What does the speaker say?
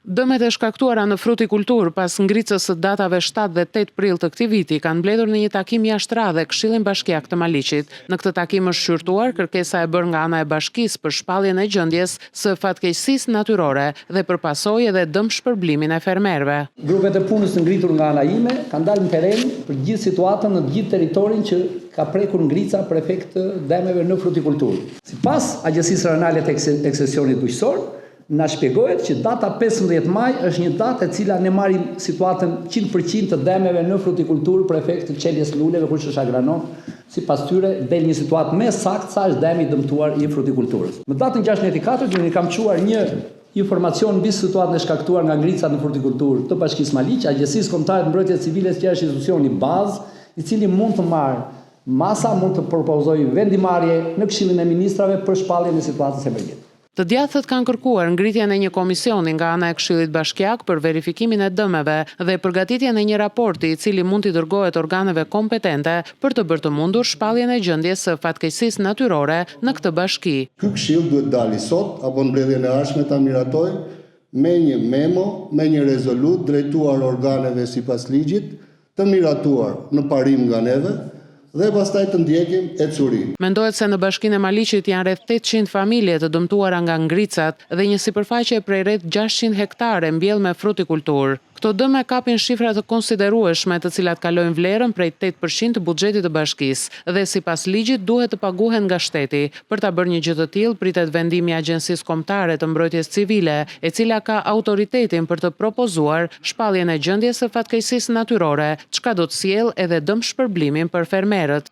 Dëmet e shkaktuara në frutikulturë pas ngritjes së datave 7 dhe 8 prill të këtij viti kanë mbledhur në një takim jashtëradhë Këshillin Bashkiak të Maliqit. Në këtë takim është shqyrtuar kërkesa e bërë nga ana e bashkisë për shpalljen e gjendjes së fatkeqësisë natyrore dhe për pasojë edhe dëm shpërblimin e fermerëve. Grupet e punës të ngritur nga ana ime kanë dalë në terren për gjithë situatën në gjithë territorin që ka prekur ngrica për efekt të dëmeve në frutikulturë. Sipas Agjencisë Rajonale të Eksesionit Bujqësor, na shpjegohet që data 15 maj është një datë e cila ne marrim situatën 100% të dëmeve në frutikulturë për efekt të çeljes luleve kush është agronom, sipas tyre del një situatë më saktë sa është dëmi dëmtuar i frutikulturës. Në datën 16/4 ne kam çuar një informacion mbi situatën e shkaktuar nga ngricat në frutikulturë të Bashkisë Maliq, Agjencisë Kombëtare të Mbrojtjes Civile që është institucioni bazë, i cili mund të marrë masa, mund të propozojë vendimarrje në Këshillin e Ministrave për shpalljen e situatës së mëdhtë. Të djathtët kanë kërkuar ngritjen e një komisioni nga ana e Këshillit Bashkiak për verifikimin e dëmeve dhe përgatitjen e një raporti i cili mund t'i dërgohet organeve kompetente për të bërë të mundur shpalljen e gjendjes së fatkeqësisë natyrore në këtë bashki. Ky këshill duhet dali sot apo në mbledhjen e ardhshme ta miratojë me një memo, me një rezolut drejtuar organeve sipas ligjit, të miratuar në parim nga neve, dhe pastaj të ndjekim e curin. Mendohet se në Bashkinë e Maliqit janë rreth 800 familje të dëmtuara nga ngricat dhe një sipërfaqe prej rreth 600 hektare mbjell me frutikulturë. Këto dëme kapin shifra të konsiderueshme të cilat kalojnë vlerën prej 8% të buxhetit të bashkisë dhe sipas ligjit duhet të paguhen nga shteti. Për ta bërë një gjë të tillë pritet vendimi i Agjencisë Kombëtare të Mbrojtjes Civile, e cila ka autoritetin për të propozuar shpalljen e gjendjes së fatkeqësisë natyrore, çka do të sjellë edhe dëm shpërblimin për fermerët.